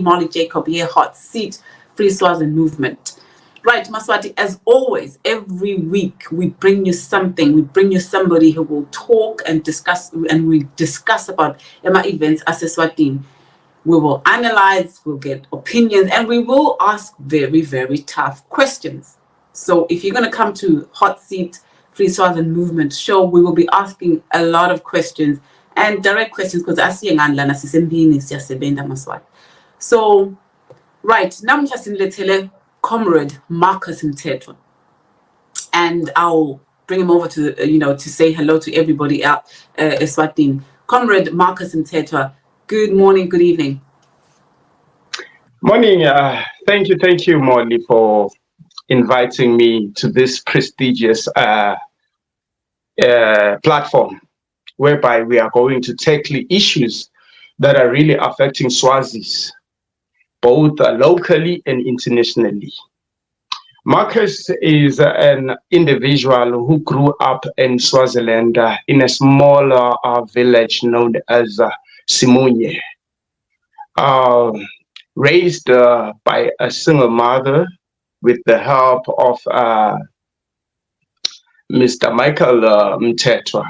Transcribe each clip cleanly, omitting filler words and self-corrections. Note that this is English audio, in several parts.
Molly Jacob here, Hot Seat, Free Swazi Movement. Right, Maswati, as always, every week we bring you something. We bring you somebody who will talk and discuss, and we discuss about Emma events as Eswatini. We will analyze, we'll get opinions, and we will ask very, very tough questions. So if you're going to come to Hot Seat, Free Swazi Movement show, we will be asking a lot of questions and direct questions because I see Maswati. So, right, now I'm just in the comrade Marcus Mthethwa, and I'll bring him over to to say hello to everybody out Eswatini. Comrade Marcus Mthethwa, good morning, good evening. Morning. Thank you, Molly, for inviting me to this prestigious platform, whereby we are going to tackle issues that are really affecting Swazis, both locally and internationally. Marcus is an individual who grew up in Swaziland in a small village known as Simunye. Raised by a single mother with the help of Mr. Michael Mthethwa.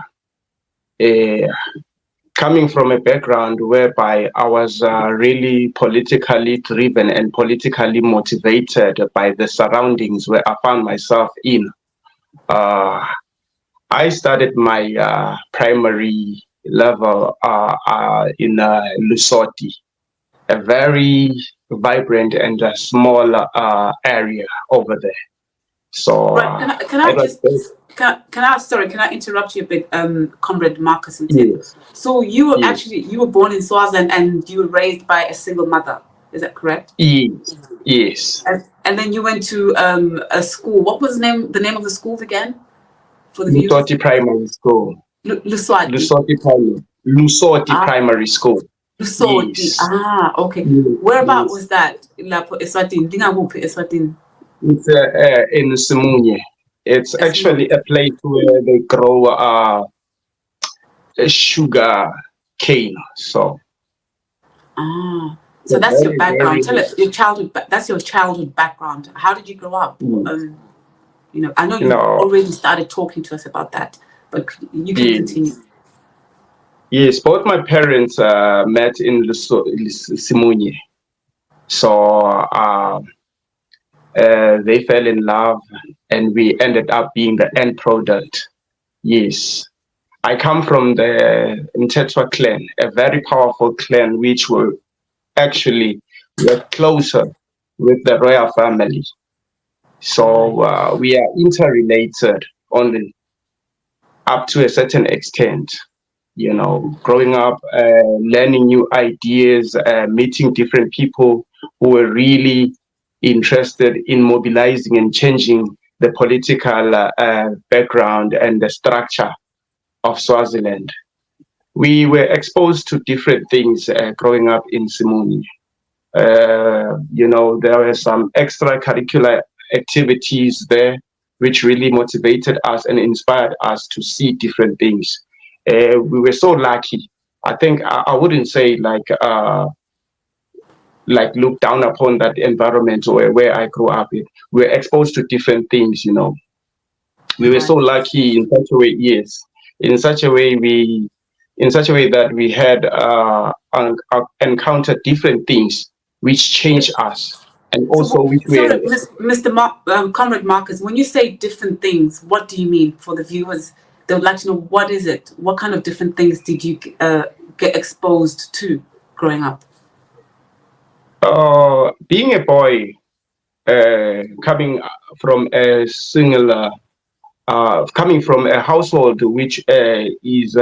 Coming from a background whereby I was really politically driven and politically motivated by the surroundings where I found myself in. I started my primary level in Lusoti, a very vibrant and small area over there. So, right. Can I interrupt you a bit, Comrade Marcus? Yes. So you were you were born in Swaziland and you were raised by a single mother, is that correct? Yes. And then you went to a school. What was the name of the school again? For the Lusoti Primary School. Lusoti Primary School. Lusoti. Yes. Ah, okay. Yes. Whereabout was that? Eswatini. It's in Simunye. It's actually a place where they grow sugar cane. So that's your background. Tell us your childhood. That's your childhood background. How did you grow up? I know you already started talking to us about that, but you can continue. Yes, both my parents met in Simunye. So they fell in love and we ended up being the end product. Yes. I come from the Mthethwa clan, a very powerful clan which were actually closer with the royal family. So we are interrelated only up to a certain extent. Growing up, learning new ideas, meeting different people who were really interested in mobilizing and changing the political background and the structure of Swaziland. We were exposed to different things growing up in Simunye. There were some extracurricular activities there which really motivated us and inspired us to see different things. We were so lucky. I think I wouldn't say look down upon that environment where I grew up in. We were exposed to different things, We were so lucky in such a way, yes. In such a way that we had encountered different things which changed us. And also Comrade Marcus, when you say different things, what do you mean? For the viewers, they would like to know, what is it? What kind of different things did you get exposed to growing up? Being a boy coming from a single, coming from a household which is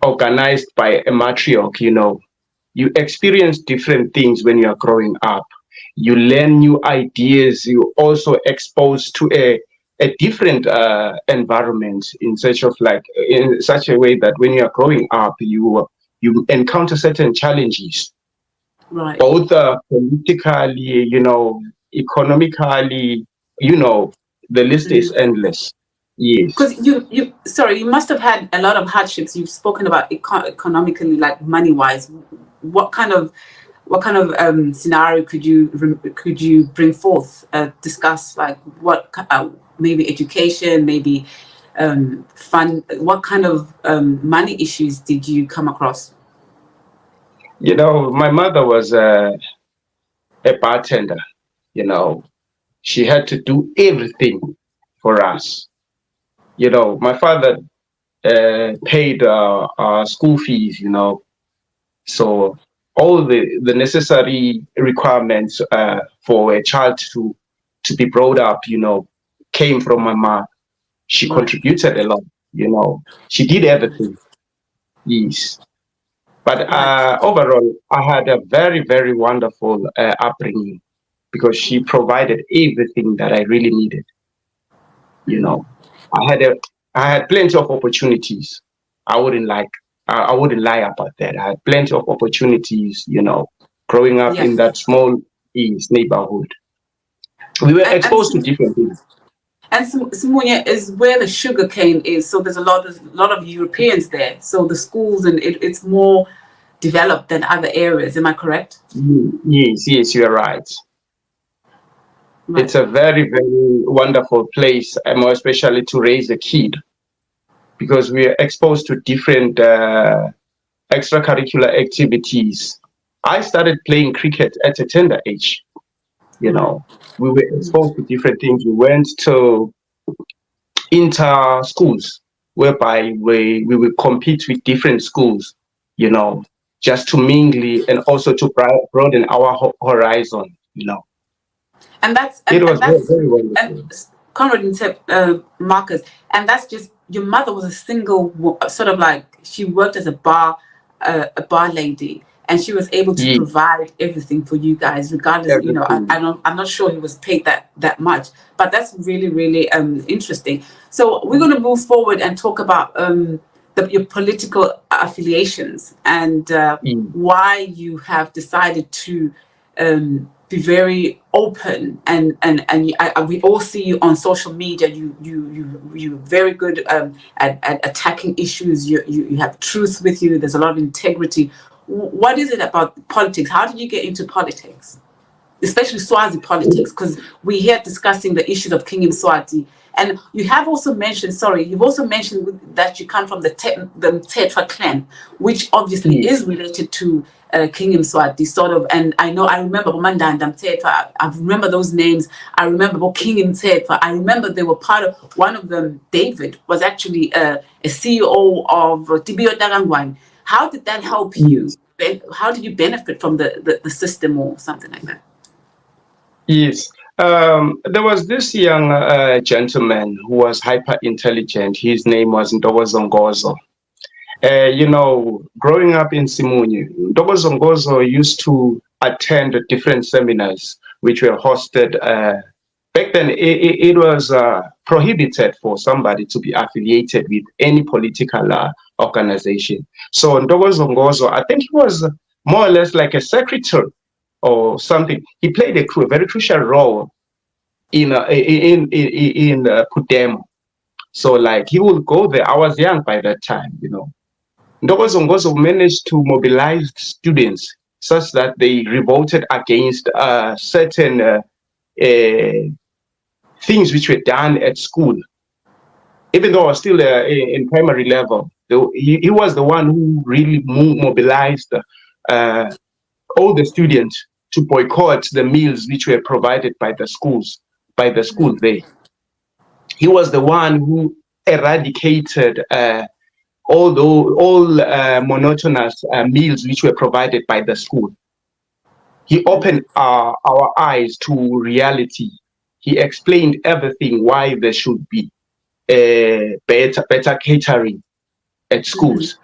organized by a matriarch, you experience different things when you are growing up. You learn new ideas. You also exposed to a different environment in such a way that when you are growing up, you encounter certain challenges, Right. both politically, economically, the list is endless. Yes. Because you must have had a lot of hardships. You've spoken about economically, like money wise. What kind of scenario could you bring forth, discuss, like what maybe education, maybe fund, what kind of money issues did you come across? My mother was a bartender. She had to do everything for us. My father paid our school fees, so all the necessary requirements for a child to be brought up, came from my mom. She Right. contributed a lot, she did everything. Yes. But Right. overall, I had a very, very wonderful upbringing because she provided everything that I really needed. You know, I had a I had plenty of opportunities. I wouldn't like I wouldn't lie about that. I had plenty of opportunities. Growing up in Yes. that small East neighborhood, we were And exposed to different things. Simunya is where the sugar cane is. So there's a lot of Europeans there. So the schools and it's more developed than other areas. Am I correct? Yes, yes, you are right. Right. It's a very, very wonderful place, more especially to raise a kid, because we are exposed to different extracurricular activities. I started playing cricket at a tender age. Right. We were exposed to different things. We went to inter schools, whereby we would compete with different schools, you know, just to mingle and also to broaden our horizon. And that's It was very, very and wonderful. Conrad and Marcus, and that's just your mother was a single sort of like she worked as a bar lady, and she was able to Yeah, provide everything for you guys, regardless. everything. I'm not sure he was paid that much, but that's really really interesting. So we're going to move forward and talk about your political affiliations and Yeah. why you have decided to be very open and we all see you on social media. You're very good at attacking issues. You have truth with you. There's a lot of integrity. What is it about politics? How did you get into politics, especially Swazi politics? Because we're here discussing the issues of King Mswati. And you've also mentioned that you come from the Mthethwa clan, which obviously Yeah. is related to King Mswati, sort of. And I remember Mandanda Mthethwa, I remember those names. I remember King Mthethwa. I remember they were part of, one of them, David, was actually a CEO of Tibio Dagangwan. How did that help you? Yes. How did you benefit from the system or something like that? Yes. There was this young gentleman who was hyper intelligent. His name was Ngozi. Growing up in Simunye, Ngozi used to attend different seminars which were hosted. Back then, it was prohibited for somebody to be affiliated with any political organization. So Ngozi, I think he was more or less like a secretary or something. He played a very crucial role in Pudemo. So like he would go there. I was young by that time. Ndokozongozo managed to mobilize students such that they revolted against certain things which were done at school. Even though I was still in primary level, he was the one who really mobilized uh, all the students to boycott the meals which were provided by the schools, by the school there. He was the one who eradicated all monotonous meals which were provided by the school. He opened our eyes to reality. He explained everything, why there should be better catering at schools,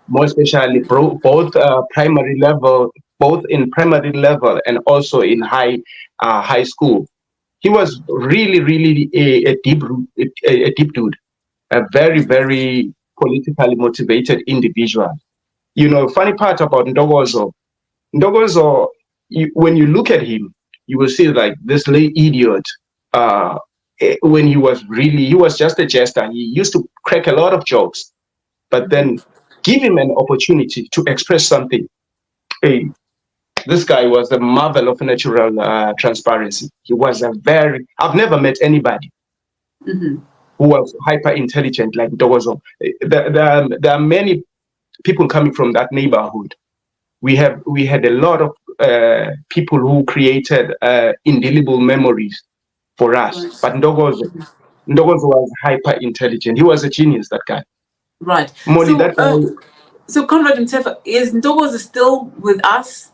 more especially both primary level, both in primary level and also in high school. He was really a deep dude, a very politically motivated individual. You know, funny part about Ndogozo, when you look at him, you will see like this little idiot. When he was just a jester. He used to crack a lot of jokes, but then give him an opportunity to express something. Hey, this guy was a marvel of natural transparency. He was I've never met anybody who was hyper intelligent like Ndogozo. There are many people coming from that neighborhood. We had a lot of people who created indelible memories for us. But Ndogozo was hyper intelligent. He was a genius, that guy. Right. Molly, that guy. So Conrad Mtefa, is Ndogozo still with us?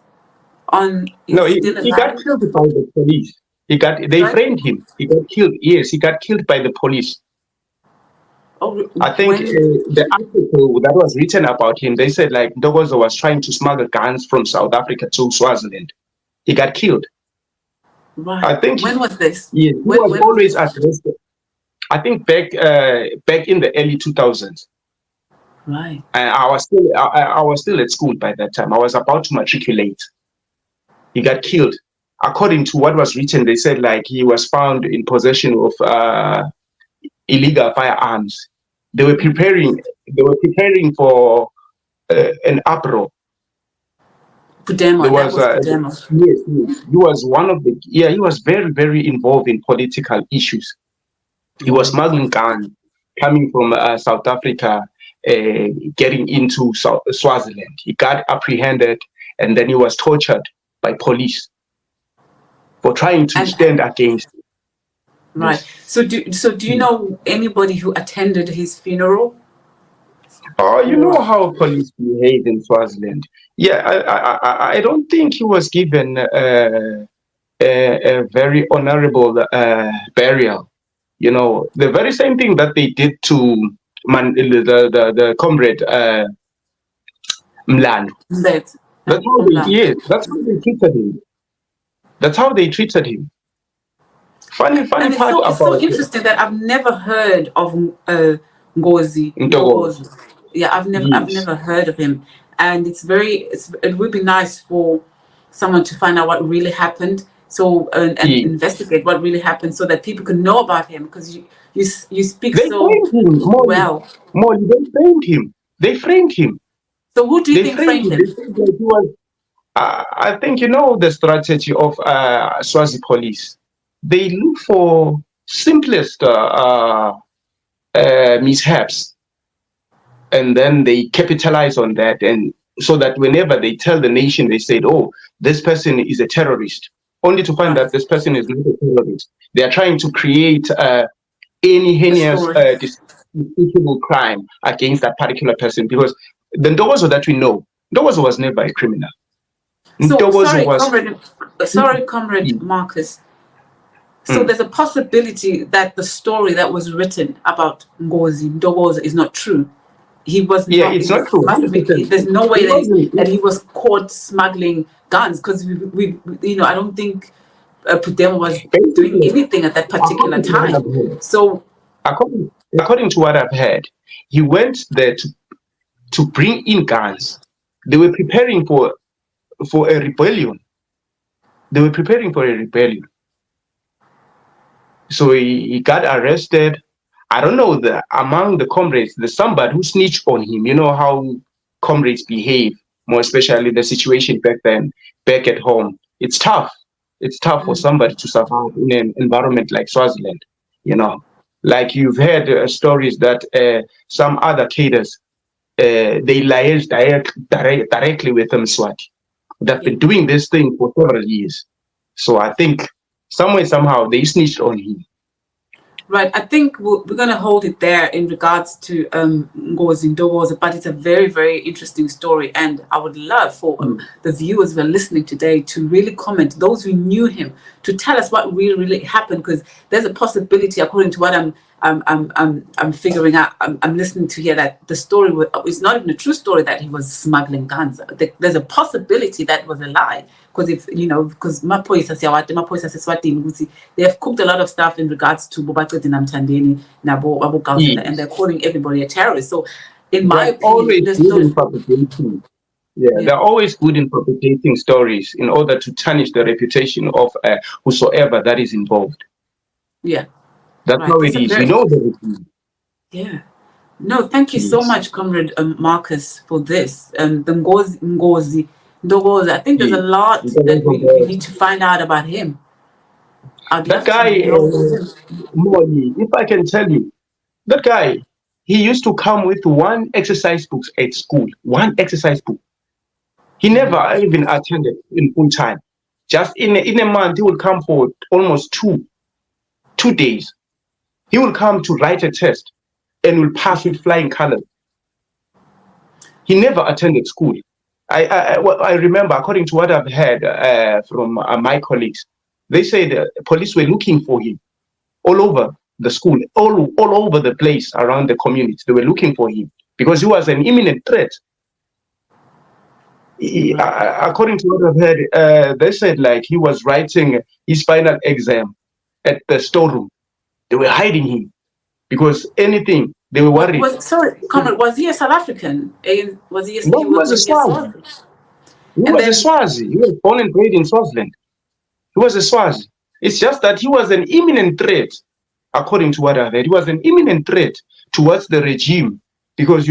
No, he got killed by the police. They framed him. He got killed. Yes, he got killed by the police. Oh, I think the article that was written about him, they said like Ndogozo was trying to smuggle guns from South Africa to Swaziland. He got killed. Right. I think when was this? Yeah, he was always arrested. I think back in the early 2000s. Right. And I was still at school by that time. I was about to matriculate. He got killed. According to what was written, they said like he was found in possession of illegal firearms. They were preparing for an uproar. Pudemo, yes, he was one of the he was very involved in political issues. He was smuggling guns coming from South Africa, getting into Swaziland. He got apprehended and then he was tortured by police for trying to stand against it. Right. Yes. So do you know anybody who attended his funeral? Oh, you know how police behave in Swaziland. Yeah, I don't think he was given a very honorable burial. You know, the very same thing that they did to the comrade Mlando. That's how they treated him. That's how they treated him. Funny part about it's so interesting that I've never heard of Ngozi. Yeah, I've never heard of him, and it would be nice for someone to find out what really happened, so and investigate what really happened, so that people can know about him, because you speak so well. Molly, they framed him. So who do you think framed him? I think you know the strategy of Swazi police. They look for simplest mishaps, and then they capitalize on that, and so that whenever they tell the nation, they say, "Oh, this person is a terrorist," only to find that this person is not a terrorist. They are trying to create any heinous, despicable crime against that particular person, because the Ndogozo that we know, Ndogozo was never a criminal. So, sorry, Comrade Marcus. So there's a possibility that the story that was written about Ndogozo is not true. He was it's not true. There's no way that he was caught smuggling guns, because I don't think Pudemo was doing anything at that particular time. So according to what I've heard, he went there to bring in guns. They were preparing for a rebellion. So he got arrested. I don't know, among the comrades, there's somebody who snitched on him. You know how comrades behave, more especially the situation back at home. It's tough. It's tough for somebody to survive in an environment like Swaziland. You know, like you've heard stories that some other cadres, they liaise directly with Mswati. They've been doing this thing for several years. So I think somehow they snitched on him. Right. I think we're going to hold it there in regards to Ngozi Ndogoza, but it's a very, very interesting story. And I would love for the viewers who are listening today to really comment, those who knew him, to tell us what really happened, because there's a possibility, according to what I'm figuring out, I'm listening to here, that the story is not even a true story, that he was smuggling guns. There's a possibility that was a lie. Because if because they have cooked a lot of stuff in regards to Bobacet Namtandeni, Nabo Abu Gauzela, and they're calling everybody a terrorist. So, in my opinion, there's no. They're always good in propagating stories in order to tarnish the reputation of whosoever that is involved. Yeah, that's how it is. We know that. Yeah. No, thank you so much, Comrade Marcus, for this. The Ngozi Ndogoza. I think there's a lot that we need to find out about him. That guy, if I can tell you, that guy, he used to come with one exercise book at school, one exercise book. He never even attended in full time. Just in a month, he would come for almost two days. He will come to write a test and will pass with flying colors. He never attended school. I remember, according to what I've heard from my colleagues, they said police were looking for him all over the school, all over the place around the community. They were looking for him because he was an imminent threat. According to what I've heard, they said like he was writing his final exam at the storeroom. They were hiding him because anything, they were worried. Sorry, Comrade, was he a South African? Was he a No, he was a Swazi. He was a Swazi. He was born and bred in Swaziland. He was a Swazi. It's just that he was an imminent threat, according to what I've heard. He was an imminent threat towards the regime because,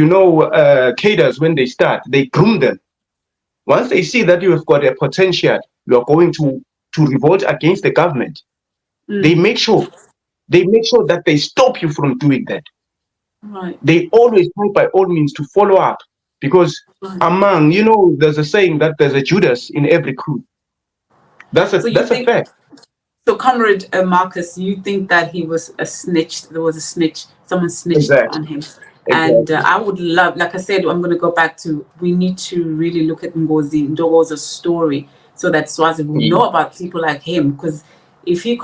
cadres, when they start, they groom them. Once they see that you have got a potential, you are going to revolt against the government, they make sure that they stop you from doing that. Right. They always try by all means to follow up because among, there's a saying that there's a Judas in every crew. That's a fact. So, Comrade Marcus, you think that he was a snitch? There was a snitch. Someone snitched on him. And I would love, like I said, I'm going to go back to, we need to really look at Ngozi Ndogoza's story so that Swazi will know about people like him. Because if he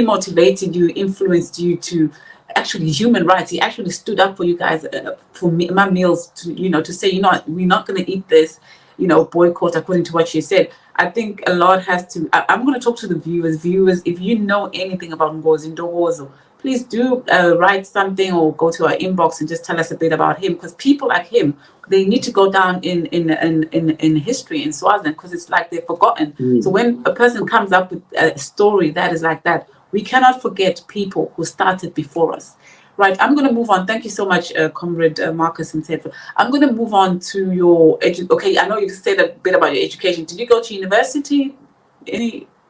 motivated you, influenced you to actually human rights, he actually stood up for you guys, for my meals, to say, we're not going to eat this, boycott, according to what you said. I think a lot has to, I'm going to talk to the viewers, if you know anything about Ngozi Ndogoza, please do write something or go to our inbox and just tell us a bit about him, because people like him, they need to go down in history in Swaziland, because it's like they're forgotten. So when a person comes up with a story that is like that, we cannot forget people who started before us. Right, I'm going to move on. Thank you so much, Comrade Marcus and Ted. I'm going to move on to your okay, I know you said a bit about your education. Did you go to university?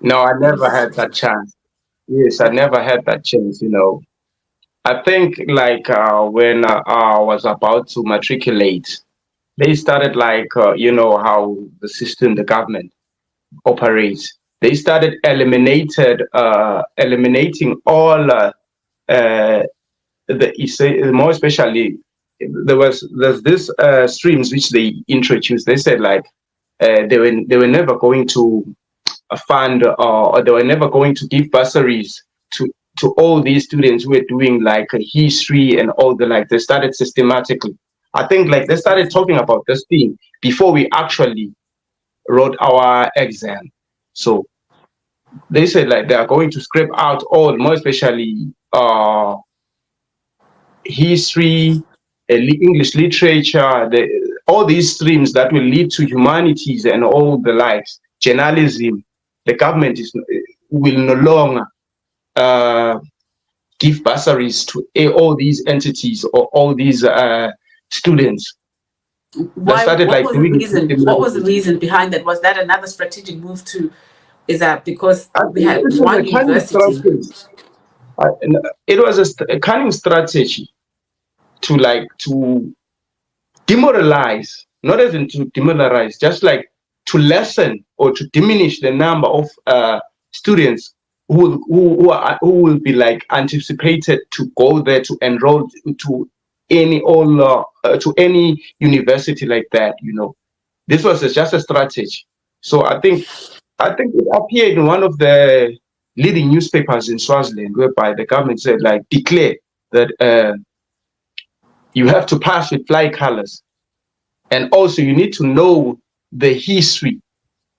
No, I never had that chance. Yes, I never had that chance, I think like when I was about to matriculate, they started like, how the system, the government operates. They started eliminating all more especially, there's this streams which they introduced. They said like they were never going to fund or they were never going to give bursaries to all these students who were doing like history and all the like. They started systematically. I think like they started talking about this thing before we actually wrote our exam. So they said like they are going to scrape out all, more especially history, English literature, all these streams that will lead to humanities and all the likes, journalism. The government will no longer give bursaries to all these entities or all these students. What was the reason behind that? Was that another strategic move is that because we had one university? It was a cunning strategy to demoralize, not even to demoralize, just like to lessen or to diminish the number of students who will be like anticipated to go there to enroll to any university like that. This was just a strategy. So I think it appeared in one of the leading newspapers in Swaziland, whereby the government said, like, declare that you have to pass with flying colors, and also you need to know the history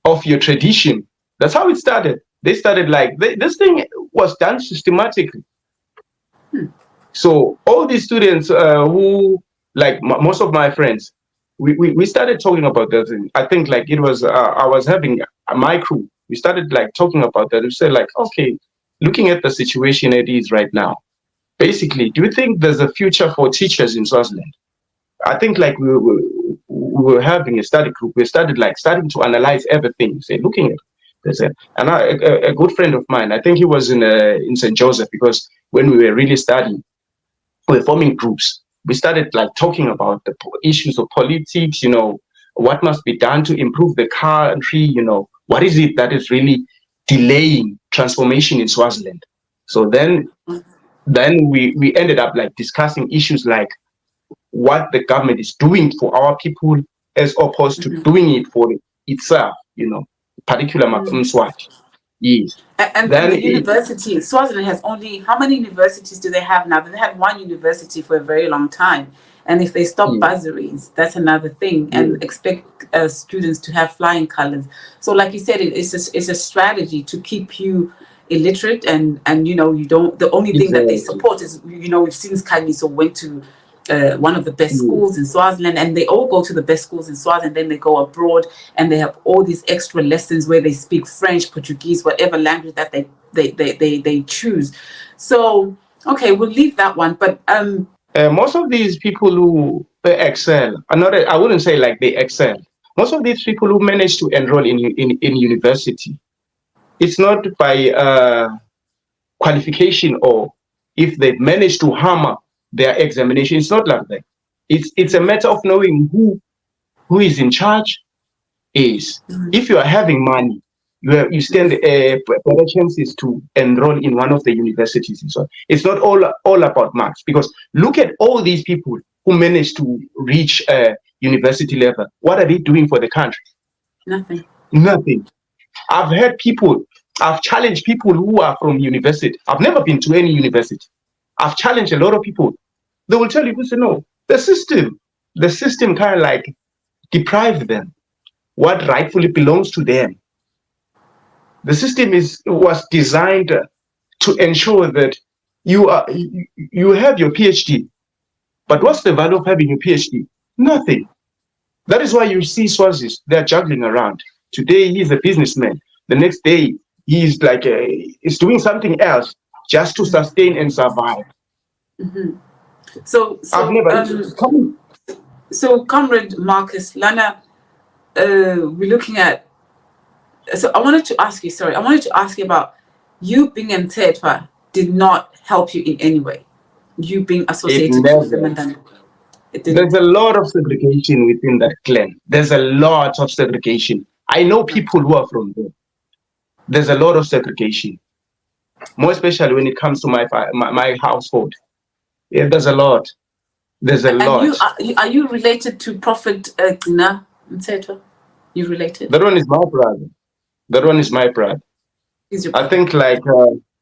of your tradition. That's how it started. They started like this thing was done systematically. So all these students who, like most of my friends, we started talking about that. I think like it was I was having my crew. We started like talking about that. We said like, okay, looking at the situation it is right now, basically, do you think there's a future for teachers in Swaziland? I think like we were having a study group. We starting to analyze everything. Say, looking at this, and a good friend of mine. I think he was in St. Joseph, because when we were really studying, we were forming groups. We started like talking about the issues of politics. What must be done to improve the country. What is it that is really delaying transformation in Swaziland? So then we ended up like discussing issues like what the government is doing for our people as opposed to doing it for itself, particular Mswati. Yes. And the university, Swaziland has only, how many universities do they have now? They had one university for a very long time. And if they stop bursaries, that's another thing, and expect students to have flying colors. So like you said, it's a strategy to keep you illiterate, and you don't, the only thing that they support is, we've seen Khanyiso went to one of the best schools in Swaziland, and they all go to the best schools in Swaziland, then they go abroad and they have all these extra lessons where they speak French, Portuguese, whatever language that they choose. So okay, we'll leave that one, but most of these people who excel, I wouldn't say like they excel. Most of these people who manage to enroll in university, it's not by qualification, or if they manage to hammer their examination. It's not like that. It's a matter of knowing who is in charge. If you are having money, you stand better chances to enroll in one of the universities. So it's not all about marks, because look at all these people who managed to reach university level. What are they doing for the country? Nothing. I've challenged people who are from university. I've never been to any university. I've challenged a lot of people. They will tell you, no, the system kind of like deprived them what rightfully belongs to them. The system was designed to ensure that you have your PhD. But what's the value of having your PhD? Nothing. That is why you see Swazis, they're juggling around. Today he's a businessman. The next day he's like he's doing something else just to sustain and survive. So Comrade Marcus, Lana, we're looking at. So I wanted to ask you about you being in Tetwa did not help you in any way. You being associated with them, and then there's a lot of segregation within that clan. There's a lot of segregation. I know people who are from there. There's a lot of segregation, more especially when it comes to my household. Yeah, there's a lot. There's a lot. Are you related to Prophet Gina Mtsetwa? You related? That one is my brother. That one is my brother. He's your brother. I think like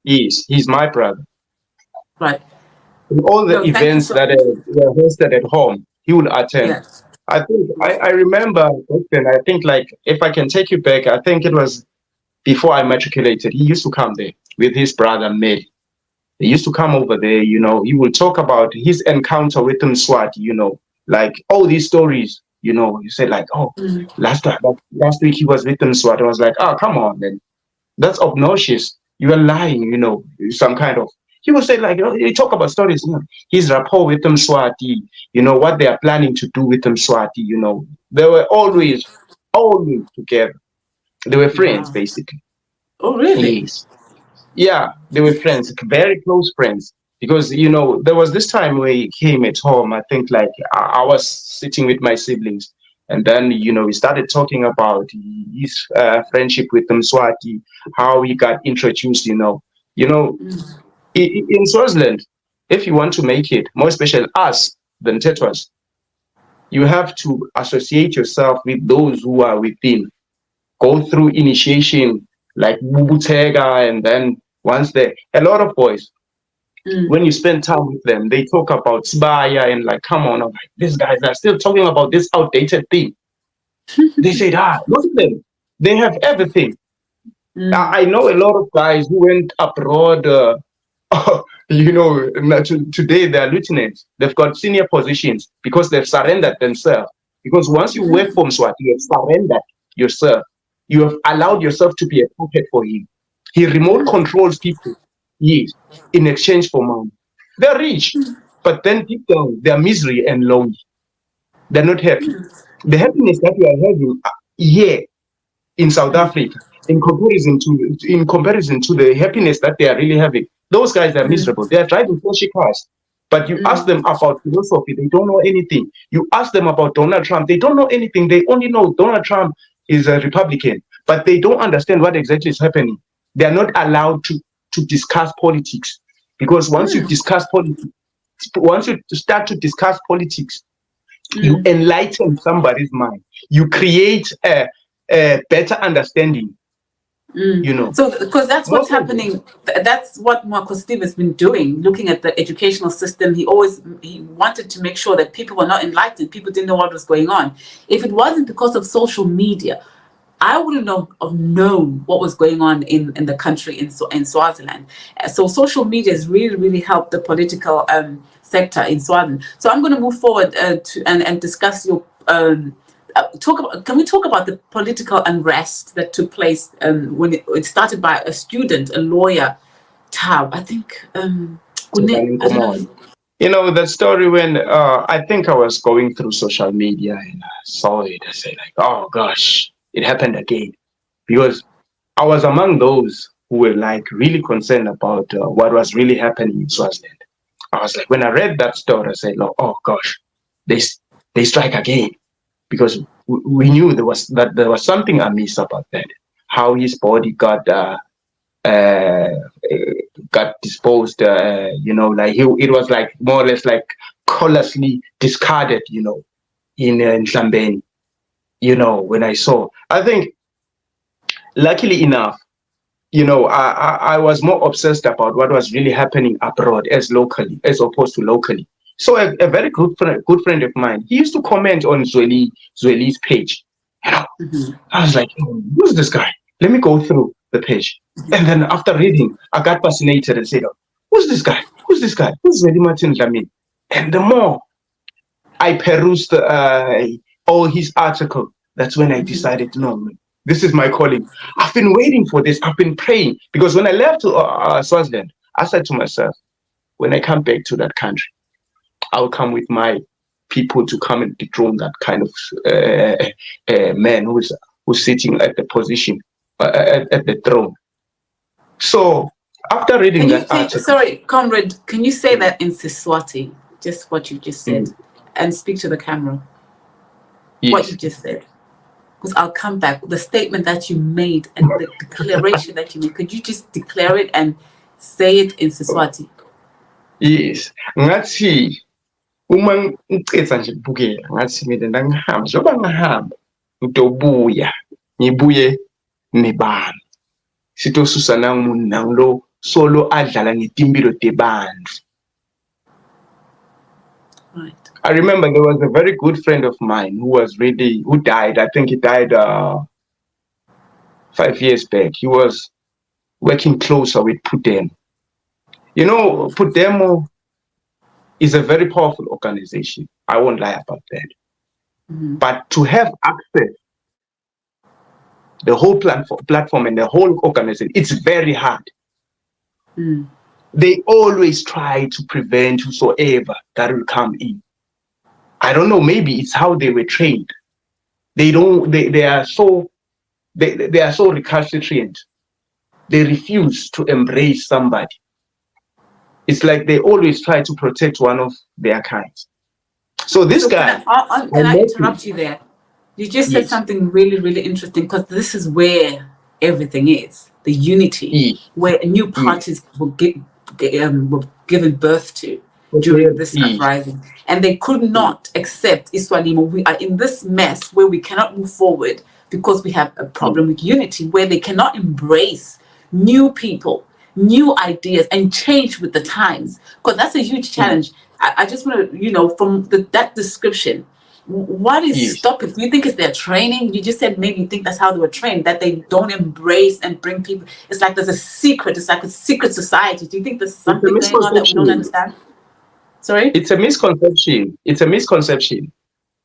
he's my brother. Right. In all the events that were hosted at home, he will attend. Yes. I think I remember then. I think like if I can take you back, I think it was before I matriculated. He used to come there with his brother Mary. They used to come over there, he will talk about his encounter with Mswati, like all these stories, you say like, oh, last week he was with Mswati. I was like, oh, come on, man. That's obnoxious. You are lying, some kind of, he would say like, you talk about stories, his rapport with Mswati, what they are planning to do with Mswati, they were always together. They were friends, basically. Oh, really? Yes. Yeah, they were friends, very close friends. Because, there was this time where he came at home. I think like I was sitting with my siblings And then, we started talking about his friendship with Mswati, how he got introduced, in Swaziland, if you want to make it, more especially us, the Ntetwas, you have to associate yourself with those who are within. Go through initiation like Bubutega, and then once there, a lot of boys, when you spend time with them, they talk about Sbaya and like, come on, I'm like, these guys are still talking about this outdated thing. They said, look at them. They have everything. I know a lot of guys who went abroad, today they're lieutenants. They've got senior positions because they've surrendered themselves. Because once you work for Mswati, you have surrendered yourself. You have allowed yourself to be a puppet for him. He remote controls people, yes, in exchange for money. They're rich, but then deep down, they're misery and lonely. They're not happy. The happiness that we are having here in South Africa, in comparison to the happiness that they are really having, those guys are miserable. They are driving flashy cars. But you ask them about philosophy, they don't know anything. You ask them about Donald Trump, they don't know anything. They only know Donald Trump is a Republican, but they don't understand what exactly is happening. They are not allowed to discuss politics, because once you discuss politics, once you start to discuss politics, you enlighten somebody's mind. You create a better understanding. So, because that's what's happening. That's what Marco Steve has been doing, looking at the educational system. He wanted to make sure that people were not enlightened. People didn't know what was going on. If it wasn't because of social media, I wouldn't have known what was going on in the country in Swaziland. So social media has really, really helped the political sector in Swaziland. So I'm going to move forward and discuss your can we talk about the political unrest that took place when it started by a student, a lawyer, Tab, I think. The story when I think I was going through social media and I saw it, I said like, oh gosh, it happened again. Because I was among those who were like really concerned about what was really happening in Swaziland. I was like, when I read that story, I said, oh gosh, they strike again. Because we knew there was something amiss about that. How his body got disposed, like it was like more or less like callously discarded, in Nhlambeni. When I saw, I think, luckily enough, I was more obsessed about what was really happening abroad as opposed to locally. So a very good friend of mine, he used to comment on Zweli's page. I was like, who's this guy? Let me go through the page. And then after reading, I got fascinated and said, who's this guy? Who's this guy? Who's Zweli Martin Dlamini? And the more I perused all his article, that's when I decided, no, this is my calling. I've been waiting for this. I've been praying. Because when I left Swaziland, I said to myself, when I come back to that country, I'll come with my people to come and dethrone that kind of man who's sitting at the position, at the throne. So after reading that article... Sorry, comrade, can you say that in Siswati, just what you just said, and speak to the camera? Yes. What you just said. Because I'll come back. The statement that you made and the declaration that you made, could you just declare it and say it in Siswati? Yes. Ngathi uma ngicetha nje ukubukela ngathi mina ngangihamba njengoba ngahamba ngidobuya ngibuye nebani sitosusa nangumuntu nangulo solo adlala ngetimpilo tebantu. Right. I remember there was a very good friend of mine who died. I think he died 5 years back. He was working closer with Pudemo. Pudemo is a very powerful organization. I won't lie about that. But to have access, the whole platform and the whole organization, it's very hard. They always try to prevent whosoever that will come in. I don't know, maybe it's how they were trained. They are so recalcitrant. They refuse to embrace somebody. It's like they always try to protect one of their kind. So this guy... Can I interrupt you there? You just said Yes. something really, really interesting, because this is where everything is. The unity, Yes. where new Yes. parties were given birth to Okay. during this Yes. uprising. And they could not accept Iswalimo. We are in this mess where we cannot move forward because we have a problem with unity, where they cannot embrace new people, new ideas, and change with the times. Because that's a huge challenge. I just want to, from that description, what is Yes. stopping? Do you think it's their training? You just said maybe you think that's how they were trained, that they don't embrace and bring people. It's like there's a secret. It's like a secret society. Do you think there's It's a something going on that we don't misconception. understand? Sorry? It's a misconception. It's a misconception.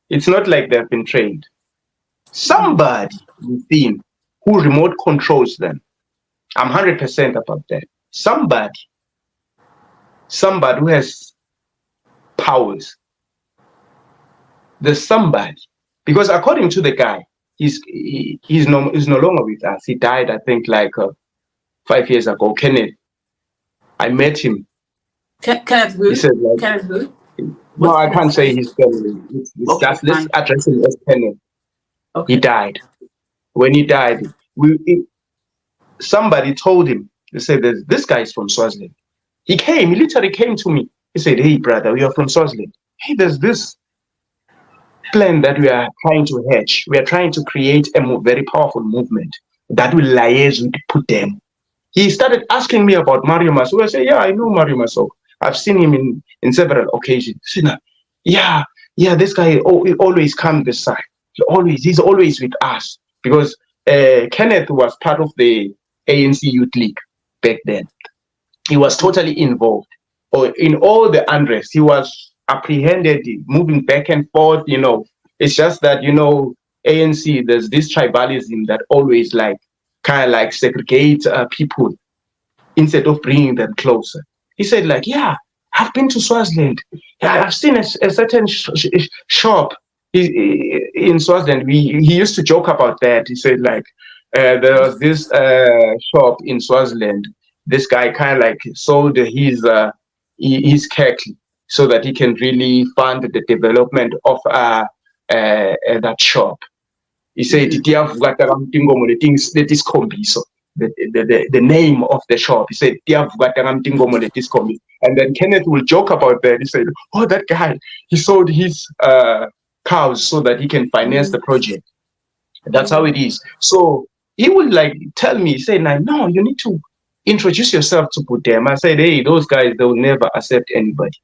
It's not like they've been trained. Somebody within who remote controls them. I'm 100% about that. Somebody who has powers. There's somebody, because according to the guy, he's no longer with us. He died, I think, like 5 years ago. Kenneth, I met him. Kenneth who? He said, like, Kenneth who? no, I can't say his family. It's Okay, just, let's fine. address him as Kenneth. Okay. He died. When he died, somebody told him, they said, this guy is from Swaziland. He literally came to me. He said, hey, brother, we are from Swaziland. Hey, there's this plan that we are trying to hatch. We are trying to create a very powerful movement that will liaise with Putem. He started asking me about Mario Maso. I said, yeah, I know Mario Maso. I've seen him in several occasions. Yeah, this guy he always comes this side. He's always with us, because Kenneth was part of the ANC Youth League back then. He was totally involved in all the unrest. He was apprehended, moving back and forth. It's just that, ANC, there's this tribalism that always kind of like segregate people instead of bringing them closer. He said, like, yeah, I've been to Swaziland. Yeah, I've seen a certain shop in Swaziland. He used to joke about that. He said, like, there was this shop in Swaziland. This guy kind of like sold his cattle so that he can really fund the development of that shop. He said, the name of the shop. He said, and then Kenneth will joke about that. He said, oh, that guy, he sold his cows so that he can finance the project. That's how it is. So he would tell me, say, no, you need to introduce yourself to Putem. I said, hey, those guys, they will never accept anybody.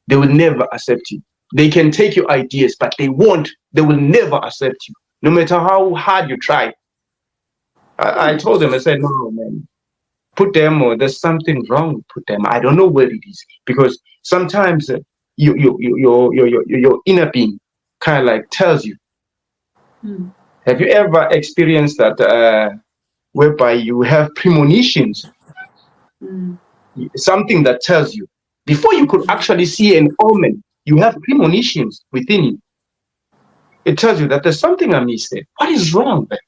They will never accept you. They can take your ideas, but they will never accept you, no matter how hard you try. I told them, I said, no, man, Putem, there's something wrong with Putem. I don't know where it is, because sometimes your inner being kind of tells you. Have you ever experienced that whereby you have premonitions? Something that tells you, before you could actually see an omen, you have premonitions within you. It tells you that there's something amiss there. What is wrong there?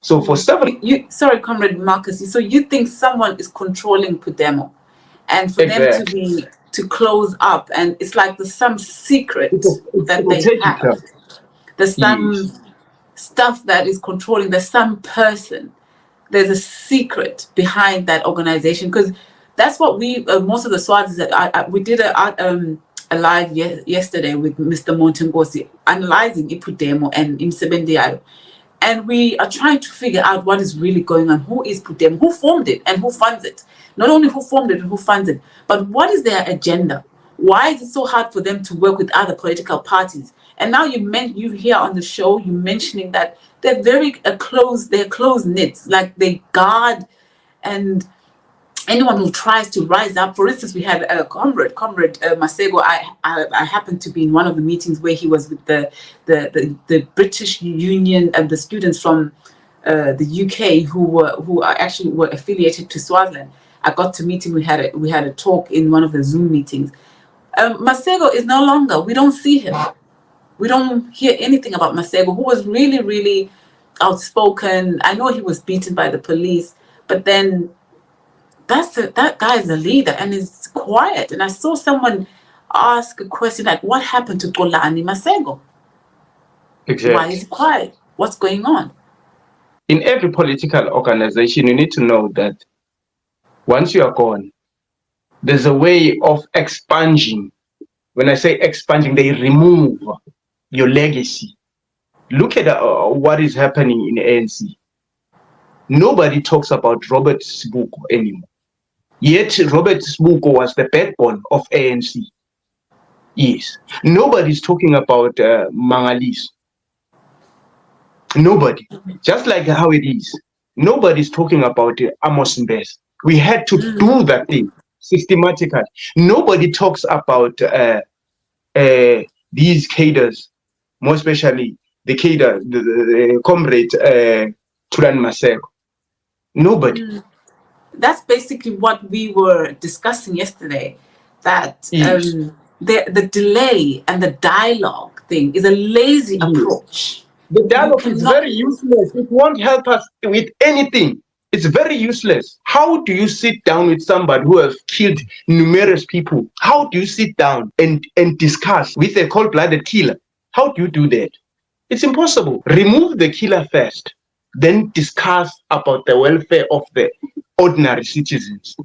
So for several... Sorry, Comrade Marcus. So you think someone is controlling Pudemo, and for them to close up, and it's like there's some secret that they have. There's some stuff that is controlling. There's some person. There's a secret behind that organization, because that's what we most of the Swazis that we did a live yesterday with Mr. Ngozi analyzing Ipudemo and Imsebendiayo. And we are trying to figure out what is really going on. Who is Pudemo? Who formed it and who funds it? Not only who formed it and who funds it, but what is their agenda? Why is it so hard for them to work with other political parties? And now you hear on the show, you mentioning that they're very they're close knit, like they guard and anyone who tries to rise up. For instance, we had a comrade Masego. I happened to be in one of the meetings where he was with the British Union and the students from the UK who actually were affiliated to Swaziland. I got to meet him. We had a talk in one of the Zoom meetings. Masego is no longer. We don't see him. We don't hear anything about Masego, who was really, really outspoken. I know he was beaten by the police, but then that guy is a leader and is quiet. And I saw someone ask a question like, what happened to Kolani Masego? Why is Exactly. he quiet? What's going on? In every political organization, you need to know that once you are gone, there's a way of expunging. When I say expunging, they remove your legacy. Look at what is happening in ANC. Nobody talks about Robert Sibuko anymore. Yet Robert Sibuko was the backbone of ANC. Yes. Nobody's talking about Mangalis. Nobody. Just like how it is. Nobody's talking about Amos Mbes. We had to do that thing systematically. Nobody talks about these cadres, more especially the cadre, the comrade Turan Maseko. Nobody. That's basically what we were discussing yesterday, that Yes. the delay and the dialogue thing is a lazy Yes. approach. The You dialogue is cannot. very useless. It won't help us with anything. It's very useless. How do you sit down with somebody who has killed numerous people? How do you sit down and discuss with a cold-blooded killer? How do you do that? It's impossible. Remove the killer first, then discuss about the welfare of the ordinary citizens.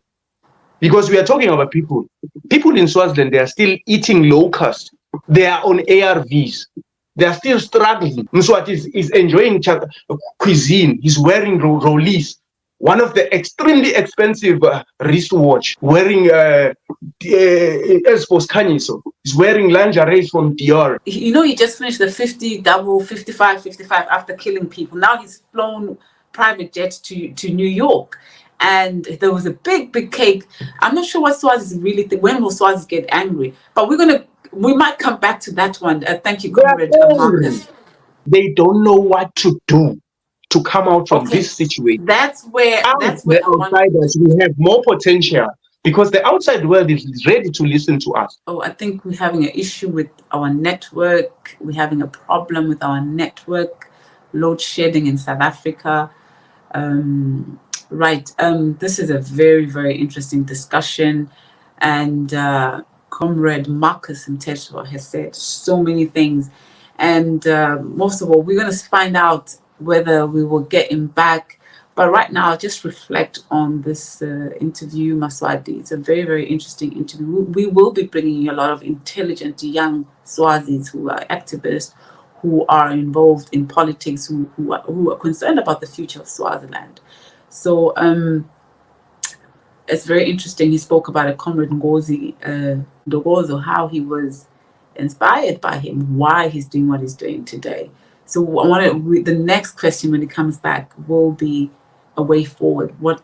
Because we are talking about people. People in Swaziland, they are still eating locusts. They are on ARVs. They are still struggling. Mswati is enjoying cuisine. He's wearing Rollies, one of the extremely expensive wristwatch, wearing Espos Canyiso. He's wearing lingerie from Dior. You know, he just finished the 50 double 55 after killing people. Now he's flown private jet to New York. And there was a big cake. I'm not sure what Swazis really think. When will Swazis get angry? But we might come back to that one. Thank you, Comrade Marcus. They don't know what to do to come out from this situation. That's where The I want. outsiders will have more potential because the outside world is ready to listen to us. Oh, I think we're having an issue with our network. We're having a problem with our network. Load shedding in South Africa. Right. This is a very interesting discussion, and Comrade Marcus Mteshwa has said so many things, and most of all, we're going to find out whether we will get him back. But right now, I'll just reflect on this interview, Maswati. It's a very interesting interview. We will be bringing you a lot of intelligent young Swazis who are activists, who are involved in politics, who are concerned about the future of Swaziland. So it's very interesting. He spoke about a Comrade Ngozi, Ndogozo, how he was inspired by him, why he's doing what he's doing today. So the next question when he comes back will be a way forward. What